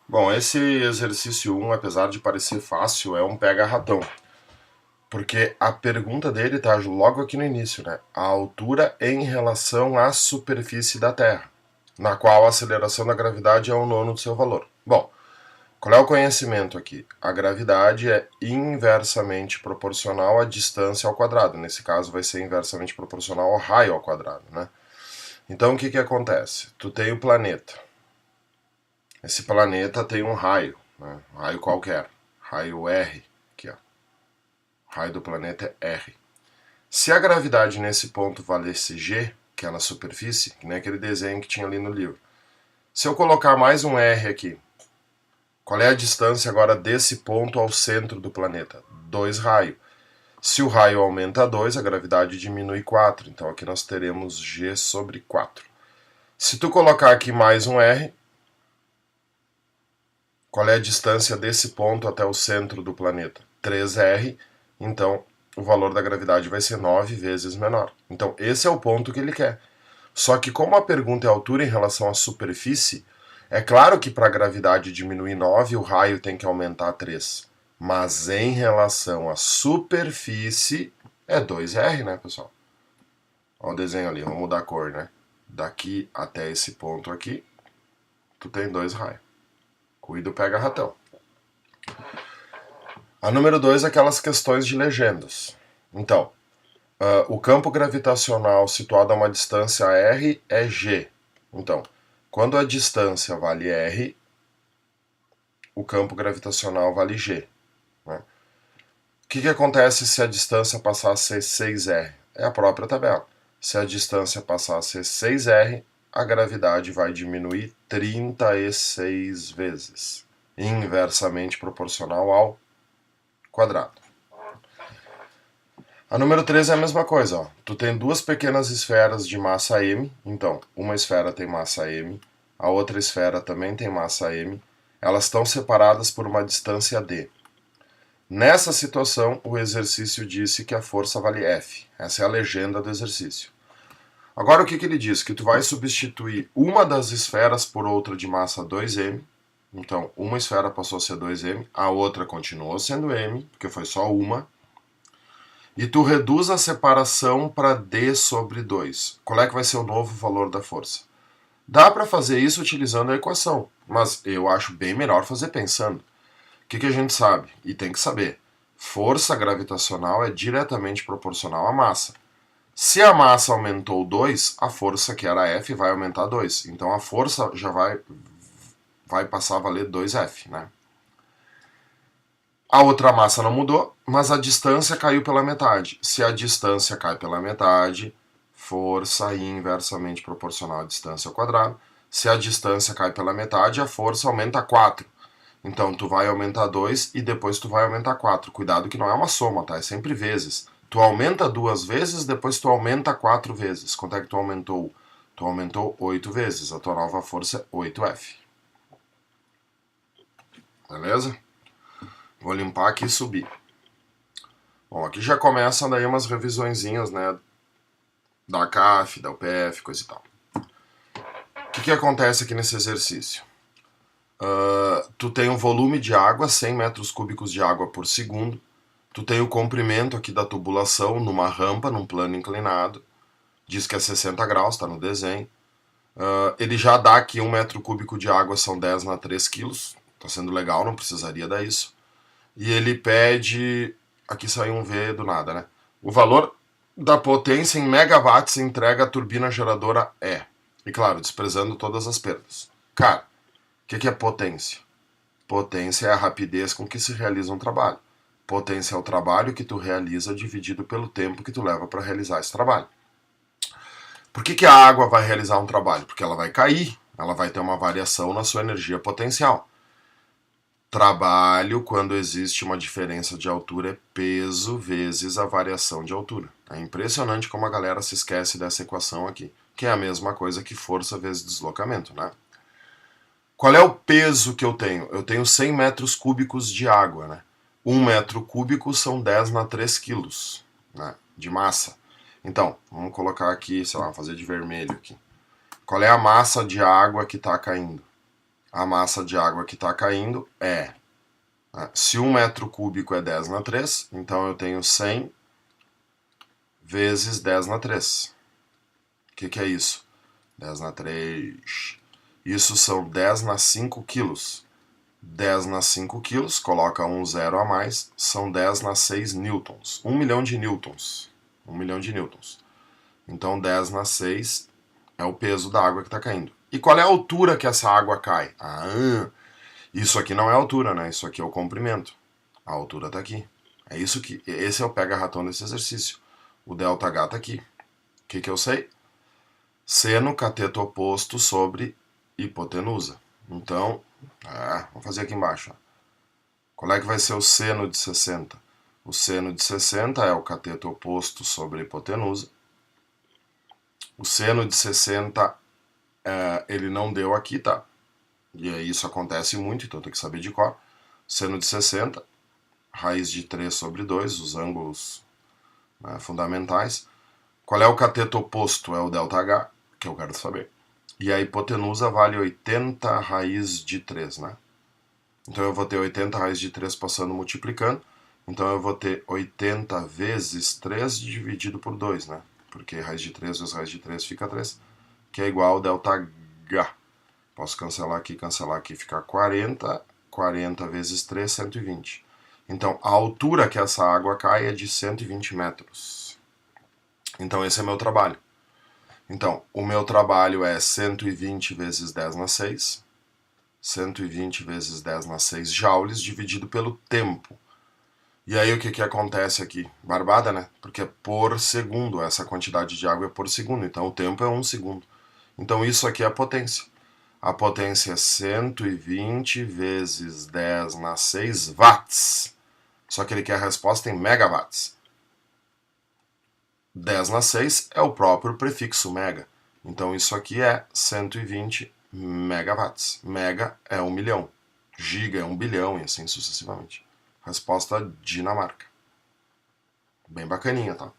Bom, esse exercício 1, apesar de parecer fácil, é um pega-ratão. Porque a pergunta dele está logo aqui no início, né? A altura em relação à superfície da Terra, na qual a aceleração da gravidade é um nono do seu valor. Bom, qual é o conhecimento aqui? A gravidade é inversamente proporcional à distância ao quadrado. Nesse caso, vai ser inversamente proporcional ao raio ao quadrado, né? Então, o que acontece? Tu tem o planeta. Esse planeta tem um raio, né? Um raio qualquer, raio R, aqui ó. O raio do planeta é R. Se a gravidade nesse ponto valesse G, que é na superfície, que nem aquele desenho que tinha ali no livro, se eu colocar mais um R aqui, qual é a distância agora desse ponto ao centro do planeta? 2 raios. Se o raio aumenta 2, a gravidade diminui 4. Então aqui nós teremos G sobre 4. Se tu colocar aqui mais um R, qual é a distância desse ponto até o centro do planeta? 3R. Então o valor da gravidade vai ser 9 vezes menor. Então esse é o ponto que ele quer. Só que como a pergunta é a altura em relação à superfície, é claro que para a gravidade diminuir 9, o raio tem que aumentar 3. Mas em relação à superfície, é 2R, né, pessoal? Olha o desenho ali, vamos mudar a cor, né? Daqui até esse ponto aqui, tu tem 2 raios. Cuida, pega ratão. A número 2 é aquelas questões de legendas. Então, o campo gravitacional situado a uma distância r é g. Então, quando a distância vale r, o campo gravitacional vale g. Né? O que acontece se a distância passar a ser 6r? É a própria tabela. Se a distância passar a ser 6r, a gravidade vai diminuir 36 vezes, inversamente proporcional ao quadrado. A número 3 é a mesma coisa. Ó. Tu tem duas pequenas esferas de massa m, então uma esfera tem massa m, a outra esfera também tem massa m, elas estão separadas por uma distância d. Nessa situação, o exercício disse que a força vale F. Essa é a legenda do exercício. Agora o que ele diz? Que tu vai substituir uma das esferas por outra de massa 2m. Então, uma esfera passou a ser 2m, a outra continuou sendo m, porque foi só uma. E tu reduz a separação para d sobre 2. Qual é que vai ser o novo valor da força? Dá para fazer isso utilizando a equação, mas eu acho bem melhor fazer pensando. O que a gente sabe? E tem que saber. Força gravitacional é diretamente proporcional à massa. Se a massa aumentou 2, a força que era F vai aumentar 2. Então a força já vai passar a valer 2F, né? A outra massa não mudou, mas a distância caiu pela metade. Se a distância cai pela metade, força inversamente proporcional à distância ao quadrado. Se a distância cai pela metade, a força aumenta 4. Então tu vai aumentar 2 e depois tu vai aumentar 4. Cuidado que não é uma soma, tá? É sempre vezes. Tu aumenta 2 vezes, depois tu aumenta 4 vezes. Quanto é que tu aumentou? Tu aumentou 8 vezes. A tua nova força é 8F. Beleza? Vou limpar aqui e subir. Bom, aqui já começam daí umas revisõezinhas, né? Da CAF, da UPF, coisa e tal. O que acontece aqui nesse exercício? Tu tem um volume de água, 100 metros cúbicos de água por segundo. Tu tem o comprimento aqui da tubulação numa rampa, num plano inclinado. Diz que é 60 graus, está no desenho. Ele já dá que 1 metro cúbico de água são 10 na 3 quilos. Está sendo legal, não precisaria dar isso. E ele pede... Aqui saiu um V do nada, né? O valor da potência em megawatts entrega a turbina geradora E. E claro, desprezando todas as perdas. Cara, o que é potência? Potência é a rapidez com que se realiza um trabalho. Potência é o trabalho que tu realiza dividido pelo tempo que tu leva para realizar esse trabalho. Por que a água vai realizar um trabalho? Porque ela vai cair, ela vai ter uma variação na sua energia potencial. Trabalho, quando existe uma diferença de altura, é peso vezes a variação de altura. É impressionante como a galera se esquece dessa equação aqui, que é a mesma coisa que força vezes deslocamento, né? Qual é o peso que eu tenho? Eu tenho 100 metros cúbicos de água, né? 1 metro cúbico são 10 na 3 quilos, né, de massa. Então, vamos colocar aqui, sei lá, fazer de vermelho aqui. Qual é a massa de água que está caindo? a massa de água que está caindo é... Se 1 metro cúbico é 10 na 3, então eu tenho 100 vezes 10 na 3. O que é isso? 10 na 3. Isso são 10 na 5 quilos. 10 na 5 quilos, coloca um zero a mais, são 10 na 6 newtons. 1 milhão de newtons. 1 milhão de newtons. Então 10 na 6 é o peso da água que está caindo. E qual é a altura que essa água cai? Isso aqui não é a altura, né? Isso aqui é o comprimento. A altura está aqui. É isso que... Esse é o pega-ratão desse exercício. O ΔH está aqui. O que eu sei? Seno cateto oposto sobre hipotenusa. Então, vamos fazer aqui embaixo. Qual é que vai ser o seno de 60? O seno de 60 é o cateto oposto sobre a hipotenusa. O seno de 60, ele não deu aqui, tá? E aí isso acontece muito, então tem que saber de cor. Seno de 60, raiz de 3 sobre 2, os ângulos, né, fundamentais. Qual é o cateto oposto? É o ΔH, que eu quero saber. E a hipotenusa vale 80 raiz de 3, né? Então eu vou ter 80 raiz de 3 passando multiplicando. Então eu vou ter 80 vezes 3 dividido por 2, né? Porque raiz de 3 vezes raiz de 3 fica 3, que é igual ao ΔH. Posso cancelar aqui, fica 40. 40 vezes 3, 120. Então a altura que essa água cai é de 120 metros. Então esse é meu trabalho. Então, o meu trabalho é 120 vezes 10 na 6. 120 vezes 10 na 6 joules dividido pelo tempo. E aí o que acontece aqui? Barbada, né? Porque é por segundo, essa quantidade de água é por segundo, então o tempo é 1 segundo. Então isso aqui é a potência. A potência é 120 vezes 10 na 6 watts. Só que ele quer a resposta em megawatts. 10 na 6 é o próprio prefixo mega. Então isso aqui é 120 megawatts. Mega é 1 milhão. Giga é 1 bilhão e assim sucessivamente. Resposta Dinamarca. Bem bacaninha, tá?